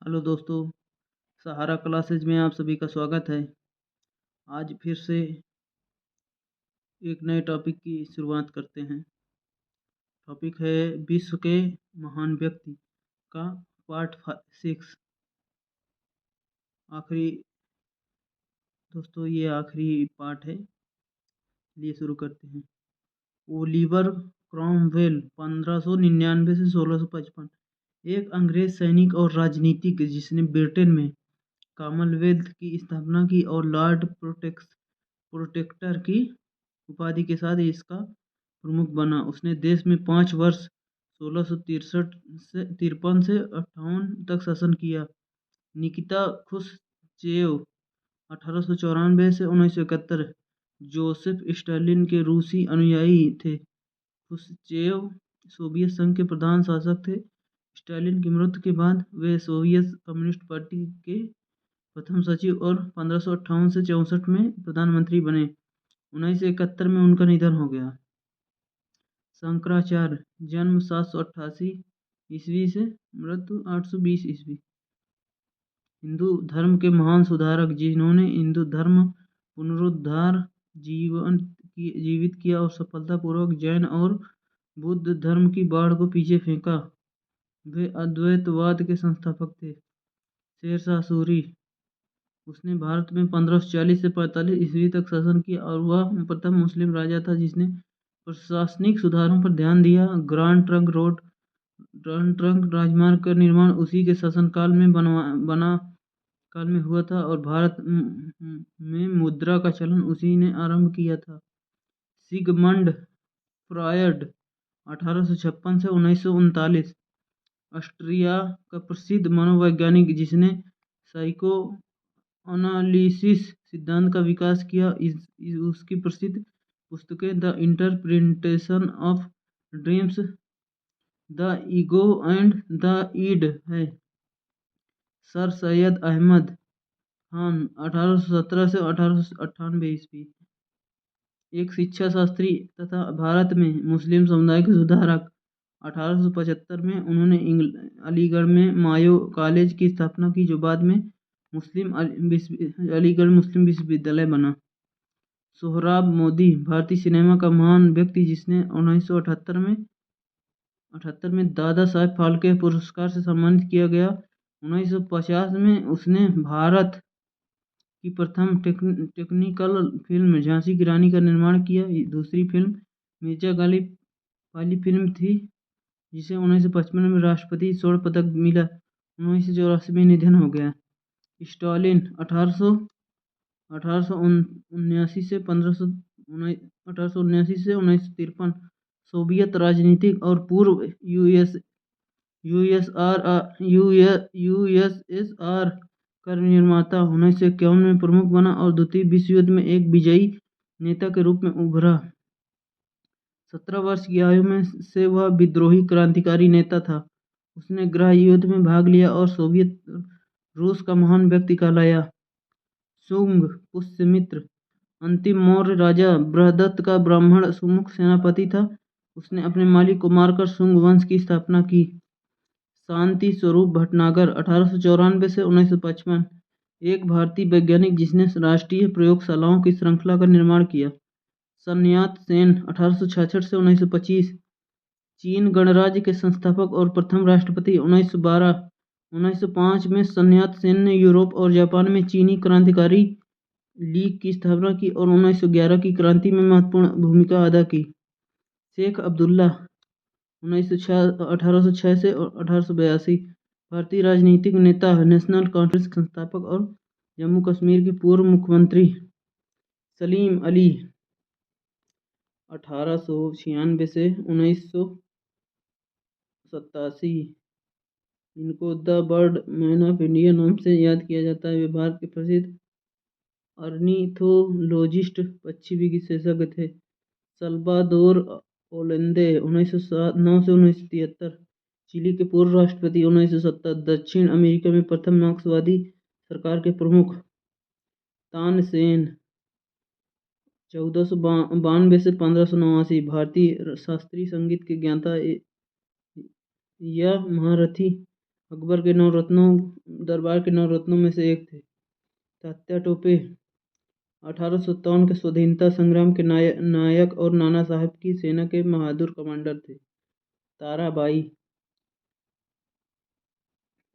Hello दोस्तों, सहारा classes में आप सभी का स्वागत है। आज फिर से एक नए टॉपिक की शुरुआत करते हैं। टॉपिक है विश्व के महान व्यक्ति का पार्ट 6। आखिरी दोस्तों, ये आखिरी पार्ट है, लिए शुरू करते हैं। ओलिवर क्रॉमवेल 1599 से 1655 एक अंग्रेज सैनिक और राजनीतिज्ञ जिसने ब्रिटेन में कॉमनवेल्थ की स्थापना की और लॉर्ड प्रोटेक्टर की उपाधि के साथ इसका प्रमुख बना। उसने देश में 5 वर्ष 1653 से 58 तक शासन किया। निकिता खुश्चेव 1894 से 1971 जोसेफ स्टालिन के रूसी अनुयायी थे। खुश्चेव सोवियत संघ के प्रधान शासक थे। स्टालिन की मृत्यु के बाद वे सोवियत कम्युनिस्ट पार्टी के प्रथम सचिव और 1558 से 64 में प्रधानमंत्री बने। 1971 में उनका निधन हो गया। शंकराचार्य जन्म 788 ईस्वी से मृत्यु 820 ईस्वी। हिंदू धर्म के महान सुधारक जिन्होंने हिंदू धर्म पुनरुद्धार जीवित किया और सफलतापूर्वक जैन और बुद्ध धर्म की बाढ़ को पीछे फेंका। वे अद्वैतवाद के संस्थापक थे। शेरशाह सूरी, उसने भारत में 1540 से 45 ईस्वी तक शासन किया और वह प्रथम मुस्लिम राजा था जिसने प्रशासनिक सुधारों पर ध्यान दिया। ग्रांड ट्रंक राजमार्ग का निर्माण उसी के शासनकाल में हुआ था और भारत में मुद्रा का चलन उसी ने आरंभ किया था। सिगमंड फ्रॉयड 1856 से 1939 ऑस्ट्रिया का प्रसिद्ध मनोवैज्ञानिक जिसने साइको एनालिसिस सिद्धांत का विकास किया। उसकी प्रसिद्ध पुस्तकें the interpretation of dreams, the ego and the id है। सर सैयद अहमद खान 1817 से 1898 ईस्वी एक शिक्षा शास्त्री तथा भारत में मुस्लिम समुदाय के सुधारक। 1875 में उन्होंने अलीगढ़ में मायो कॉलेज की स्थापना की जो बाद में अलीगढ़ मुस्लिम विश्वविद्यालय बना। सोहराब मोदी भारतीय सिनेमा का महान व्यक्ति जिसने 1978 में दादा साहेब फाल्के पुरस्कार से सम्मानित किया गया। 1950 में उसने भारत की प्रथम टेक्निकल फिल्म झांसी की रानी का निर्माण किया। दूसरी फिल्म मिर्जा गालिब पहली फिल्म थी जिसे 1955 में राष्ट्रपति स्वर्ण पदक मिला। 1984 में निधन हो गया। स्टालिन 1879 से 1953 सोवियत राजनीतिक और पूर्व यूएसएसआर का निर्माता। 1951 में प्रमुख बना और द्वितीय विश्व युद्ध में एक विजयी नेता के रूप में उभरा। 17 वर्ष की आयु में से वह विद्रोही क्रांतिकारी नेता था। उसने गृह युद्ध में भाग लिया और सोवियत रूस का महान व्यक्ति कहलाया। शुंग पुष्यमित्र अंतिम मौर्य राजा बृहदत्त का ब्राह्मण सुमुख सेनापति था। उसने अपने मालिक को मारकर शुंग वंश की स्थापना की। शांति स्वरूप भटनागर 1894 से 1955 एक भारतीय वैज्ञानिक जिसने राष्ट्रीय प्रयोगशालाओं की श्रृंखला का निर्माण किया। सन्यात सेन 1866 से 1925 चीन गणराज्य के संस्थापक और प्रथम राष्ट्रपति। 1905 में सन्यात सेन ने यूरोप और जापान में चीनी क्रांतिकारी लीग की स्थापना की और 1911 की क्रांति में महत्वपूर्ण भूमिका अदा की। शेख अब्दुल्ला 1806 से 1882 भारतीय राजनीतिक नेता, नेशनल कॉन्फ्रेंस के संस्थापक और जम्मू कश्मीर के पूर्व मुख्यमंत्री। सलीम अली 1896 से 1987 इनको the bird man of India नाम से याद किया जाता है। वे भारत के प्रसिद्ध ऑर्निथोलॉजिस्ट पक्षी विशेषज्ञ थे। सल्वादोर ओलेंदे 1909 से 1973 चिली के पूर्व राष्ट्रपति। 1970 दक्षिण अमेरिका में प्रथम मार्क्सवादी सरकार के प्रमुख। तानसेन 1492 से 1589 भारतीय शास्त्रीय संगीत के ज्ञाता या महारथी। अकबर के 9 रत्नों दरबार के 9 रत्नों में से एक थे। तात्या टोपे 1857 के स्वाधीनता संग्राम के नायक और नाना साहब की सेना के बहादुर कमांडर थे। ताराबाई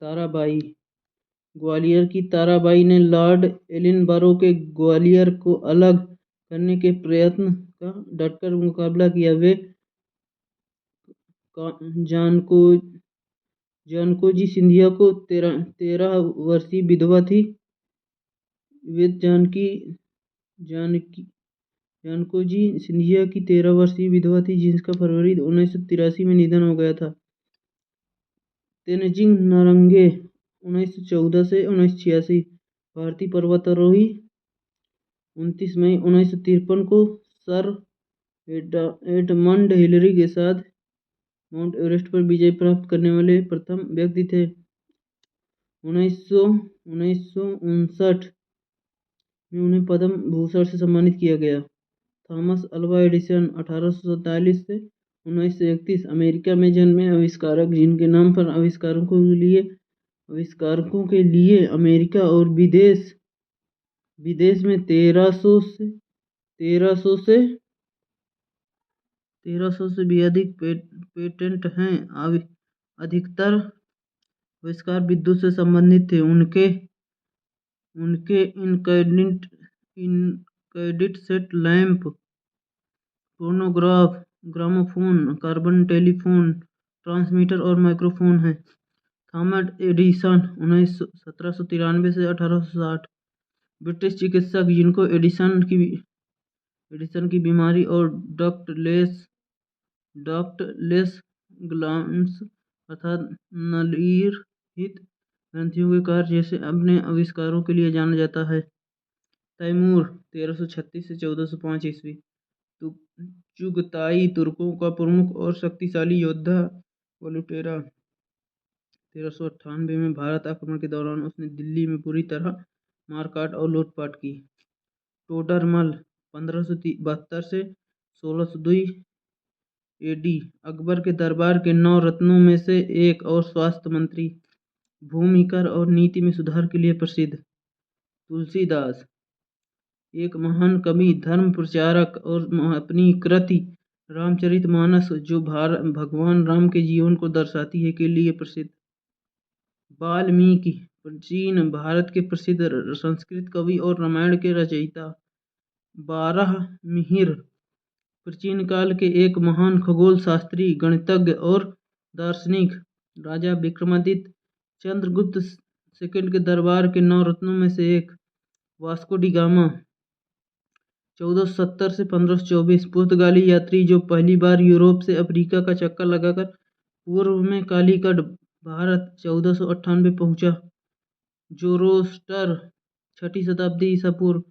ताराबाई ग्वालियर की ताराबाई ने लॉर्ड एलिनबरो के ग्वालियर को अलग करने के प्रयत्न का डटकर मुकाबला किया। वे जानको जानकोजी सिंधिया को 13 वर्षीय विधवा थी। वे जानकोजी सिंधिया की 13 वर्षीय विधवा थी जिसका फरवरी 1983 में निधन हो गया था। तेनजिंग नोरंगे 1914 से 1986 भारतीय पर्वतारोही 29 मई 1953 को सर एडमंड हिलरी के साथ माउंट एवरेस्ट पर विजय प्राप्त करने वाले प्रथम व्यक्ति थे। 1959 में उन्हें पद्म भूषण से सम्मानित किया गया। थॉमस अल्वा एडिसन 1847 से 1931 अमेरिका में जन्मे आविष्कारक, जिनके नाम पर आविष्कारकों के लिए अमेरिका और विदेश में 1300 से भी अधिक पेटेंट हैं। अधिकतर आविष्कार विद्युत से संबंधित थे। उनके incandescent lamp, phonograph, gramophone, carbon telephone, transmitter और माइक्रोफोन हैं। थॉमस एडिसन 1793 से 1860 ब्रिटिश चिकित्सक, जिनको एडिसन की बीमारी और डक्टलेस ग्लैंड्स अर्थात नलीरहित ग्रंथियों के कार्य जैसे अपने आविष्कारों के लिए जाना जाता है। तैमूर 1336 से 1405 ईस्वी चुगताई तुर्कों का प्रमुख और शक्तिशाली योद्धा। वोल्टेरा 1398 में भारत आक्रमण के दौरान उसने दिल्ली में पूरी तरह मारकाट और लूटपाट की। टोडरमल 1572 से 1602 एडी अकबर के दरबार के 9 रत्नों में से एक और स्वास्थ्य मंत्री, भूमि कर और नीति में सुधार के लिए प्रसिद्ध। तुलसीदास एक महान कवि, धर्म प्रचारक और अपनी कृति रामचरितमानस, जो भगवान राम के जीवन को दर्शाती है, के लिए प्रसिद्ध। वाल्मीकि प्राचीन भारत के प्रसिद्ध संस्कृत कवि और रामायण के रचयिता। बारहमिहिर प्राचीन काल के एक महान खगोल शास्त्री, गणितज्ञ और दार्शनिक। राजा विक्रमादित्य चंद्रगुप्त सेकंड के दरबार के 9 रत्नों में से एक। वास्को डी गामा 1470 से 1524 पुर्तगाली यात्री, जो पहली बार यूरोप से अफ्रीका का चक्कर लगाकर पूर्व में कालीकट भारत 1498 पहुंचा। जोरोस्टर 6ठी शताब्दी ईसा पूर्व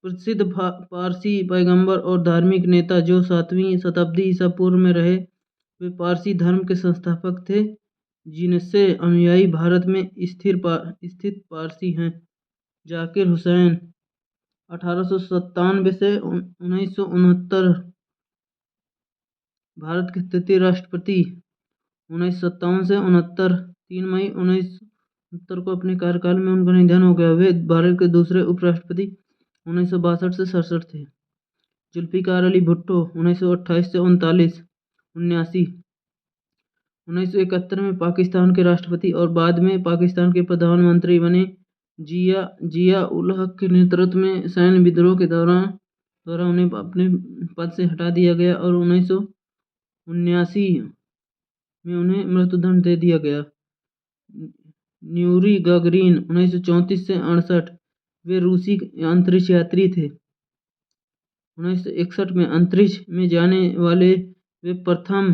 प्रसिद्ध पारसी पैगंबर और धार्मिक नेता, जो 7वीं शताब्दी ईसा पूर्व में रहे। वे पारसी धर्म के संस्थापक थे, जिनसे अनुयायी भारत में स्थित पारसी हैं। जाकिर हुसैन 1897 से 1969 भारत के तृतीय राष्ट्रपति। 1957 से 69 3 मई 1969 को अपने कार्यकाल में उनका निधन हो गया। वे भारत के दूसरे उपराष्ट्रपति 1962 से 67 थे। जुल्फिकार अली भुट्टो 1928 से 79 1971 में पाकिस्तान के राष्ट्रपति और बाद में पाकिस्तान के प्रधानमंत्री बने। जिया उल हक के नेतृत्व में सैन्य विद्रोह के द्वारा उन्हें अपने पद से हटा दिया गया और 1979 में उन्हें मृत्युदंड दे दिया गया। यूरी गागरिन 1934 से 68 वे रूसी अंतरिक्ष यात्री थे। 1961 में अंतरिक्ष में जाने वाले वे प्रथम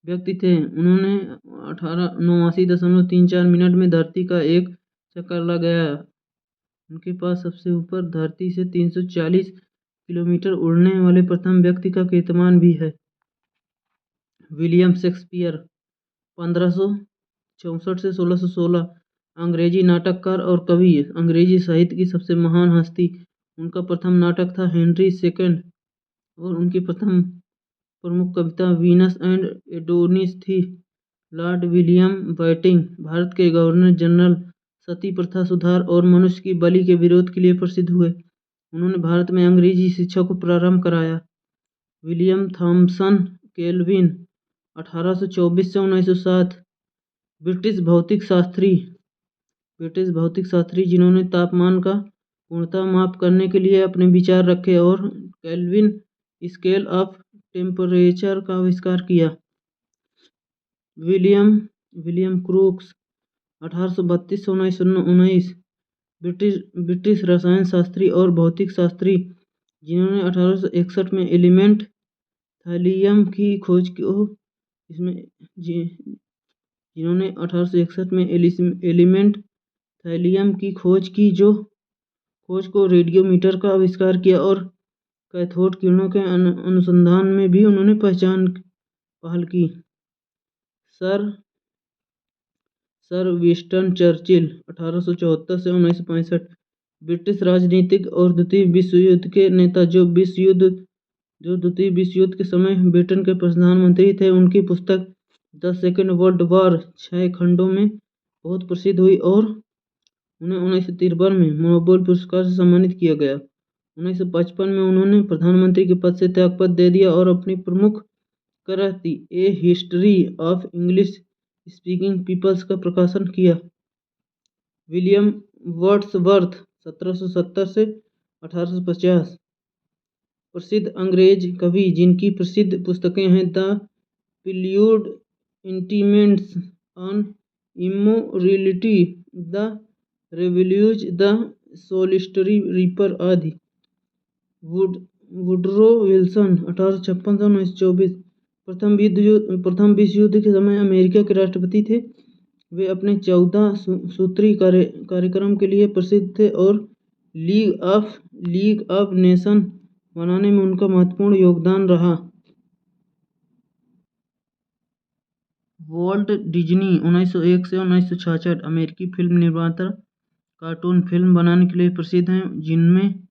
व्यक्ति थे। उन्होंने 89.34 मिनट में धरती का एक चक्कर लगाया। उनके पास सबसे ऊपर धरती से 340 किलोमीटर उड़ने वाले प्रथम व्यक्ति का कीर्तिमान भी है। विलियम शेक्सपियर 1564 से 1616 अंग्रेजी नाटककार और कवि, अंग्रेजी साहित्य की सबसे महान हस्ती। उनका प्रथम नाटक था हेनरी सेकंड और उनकी प्रथम प्रमुख कविता वीनस एंड एडोनिस थी। लॉर्ड विलियम बेंटिंक भारत के गवर्नर जनरल सती प्रथा सुधार और मनुष्य की बलि के विरोध के लिए प्रसिद्ध हुए। उन्होंने भारत में अंग्रेजी शिक्षा को प्रारंभ कराया। विलियम थॉमसन केल्विन 1824 से 1907 ब्रिटिश भौतिक शास्त्री जिन्होंने तापमान का पूर्णतः माप करने के लिए अपने विचार रखे और केल्विन स्केल ऑफ टेम्परेचर का आविष्कार किया। विलियम क्रूक्स 1832 से 1919 ब्रिटिश रसायन शास्त्री और भौतिक शास्त्री जिन्होंने 1861 में एलिमेंट थैलियम की खोज की जिन्होंने 1861 में एलिमेंट थैलियम की खोज को रेडियोमीटर का आविष्कार किया और कैथोड किरणों के अनुसंधान में भी उन्होंने पहल की। सर विंस्टन चर्चिल 1874 से 1965 ब्रिटिश राजनीतिक और द्वितीय विश्व युद्ध के नेता जो द्वितीय विश्व युद्ध के समय ब्रिटेन के प्रधानमंत्री थे। उनकी पुस्तक द सेकेंड वर्ल्ड वॉर 6 खंडों में बहुत प्रसिद्ध हुई और उन्हें 1953 में नोबेल पुरस्कार से सम्मानित किया गया। 1955 में उन्होंने प्रधानमंत्री के पद से त्यागपत्र दे दिया और अपनी प्रमुख कृति a history of English speaking peoples का प्रकाशन किया। विलियम वर्ड्सवर्थ 1770 से 1850 प्रसिद्ध अंग्रेज कवि जिनकी प्रसिद्ध पुस्तकें हैं the prelude, intimations on immortality, the रेवोल्यूज, द सोलिटरी रीपर आदि। वुडरो विल्सन 1856 से 1924 प्रथम विश्व युद्ध के समय अमेरिका के राष्ट्रपति थे। वे अपने 14 सूत्री कार्यक्रम के लिए प्रसिद्ध थे और लीग ऑफ नेशन बनाने में उनका महत्वपूर्ण योगदान रहा। वॉल्ट डिज्नी 1901 से 1966 अमेरिकी फिल्म निर्माता कार्टून फिल्म बनाने के लिए प्रसिद्ध हैं, जिनमें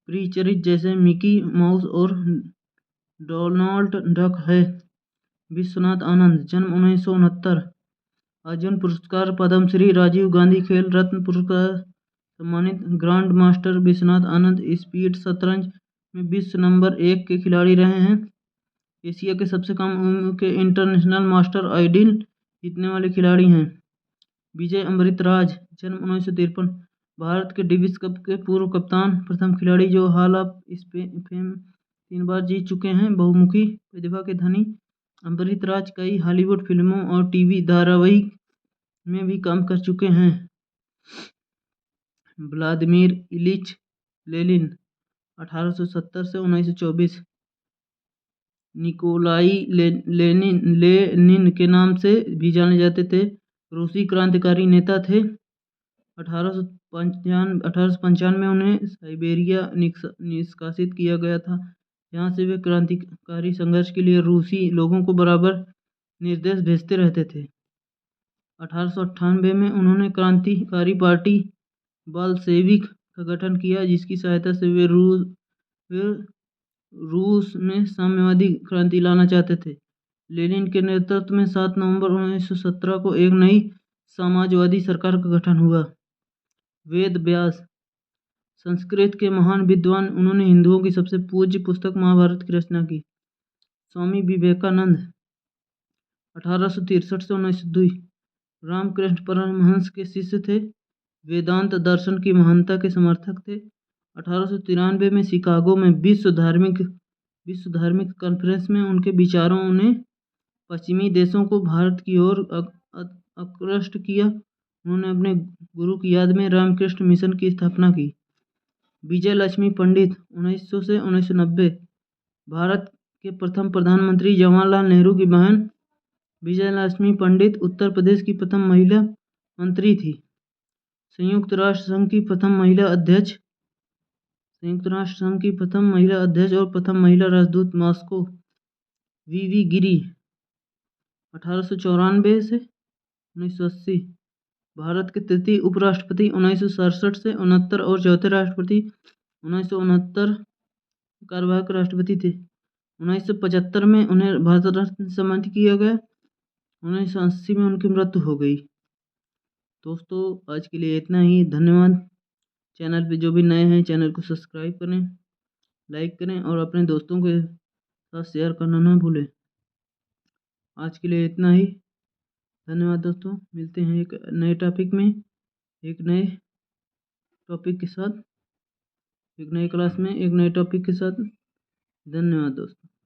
प्री-चरित्र जैसे मिकी माउस और डोनाल्ड डक है। विश्वनाथ आनंद जन्म 1969 अर्जुन पुरस्कार, पद्मश्री, राजीव गांधी खेल रत्न पुरस्कार सम्मानित grand master Vishwanath Anand speed शतरंज में विश्व नंबर 1 के खिलाड़ी रहे हैं। एशिया के सबसे कम उम्र के इंटरनेशनल मास्टर आइडल जीतने वाले खिलाड़ी हैं। विजय अमृतराज जन्म 1953 भारत के डेविस कप के पूर्व कप्तान, प्रथम खिलाड़ी जो हॉल ऑफ फेम 3 बार जीत चुके हैं। बहुमुखी प्रतिभा के धनी अमृतराज कई हॉलीवुड फिल्मों और टीवी धारावाहिक में भी काम कर चुके हैं। व्लादिमीर इलिच लेनिन 1870 से 1924 निकोलाई लेनिन के नाम से भी जाने जाते थे, रूसी क्रांतिकारी नेता थे। 1895 में उन्हें साइबेरिया निष्कासित किया गया था। यहाँ से वे क्रांतिकारी संघर्ष के लिए रूसी लोगों को बराबर निर्देश भेजते रहते थे। 1898 में उन्होंने क्रांतिकारी पार्टी बॉल्शेविक का गठन किया, जिसकी सहायता से वे रूस में साम्यवादी क्रांति लाना चाहते थे। लेनिन के नेतृत्व में 7 नवंबर 1917 को एक नई समाजवादी सरकार का गठन हुआ। वेद व्यास संस्कृत के महान विद्वान, उन्होंने हिंदुओं की सबसे पूज्य पुस्तक महाभारत की रचना की। स्वामी विवेकानंद 1863 से 1902 रामकृष्ण परमहंस के शिष्य थे। वेदांत दर्शन की महानता के समर्थक थे। 1893 में शिकागो में विश्व धार्मिक कॉन्फ्रेंस में उनके विचारों ने पश्चिमी देशों को भारत की ओर आकृष्ट किया। उन्होंने अपने गुरु की याद में रामकृष्ण मिशन की स्थापना की। विजय लक्ष्मी पंडित 1900 से 1990 भारत के प्रथम प्रधानमंत्री जवाहरलाल नेहरू की बहन विजय लक्ष्मी पंडित उत्तर प्रदेश की प्रथम महिला मंत्री थी। संयुक्त राष्ट्र संघ की प्रथम महिला अध्यक्ष और प्रथम महिला राजदूत मॉस्को। वीवी गिरी 1894 से 1980 भारत के तृतीय उपराष्ट्रपति, 1967 से 69 और चौथे राष्ट्रपति 1969 कार्यवाहक राष्ट्रपति थे। 1975 में उन्हें भारत रत्न से सम्मानित किया गया। 1980 में उनकी मृत्यु हो गई। दोस्तों आज के लिए इतना ही, धन्यवाद। चैनल पे जो भी नए हैं चैनल को सब्सक्राइब करें, लाइक करें और अपने दोस्तों के साथ शेयर करना ना भूलें। आज के लिए इतना ही, धन्यवाद दोस्तों। मिलते हैं एक नए टॉपिक में, एक नए टॉपिक के साथ, एक नई क्लास में एक नए टॉपिक के साथ। धन्यवाद दोस्तों।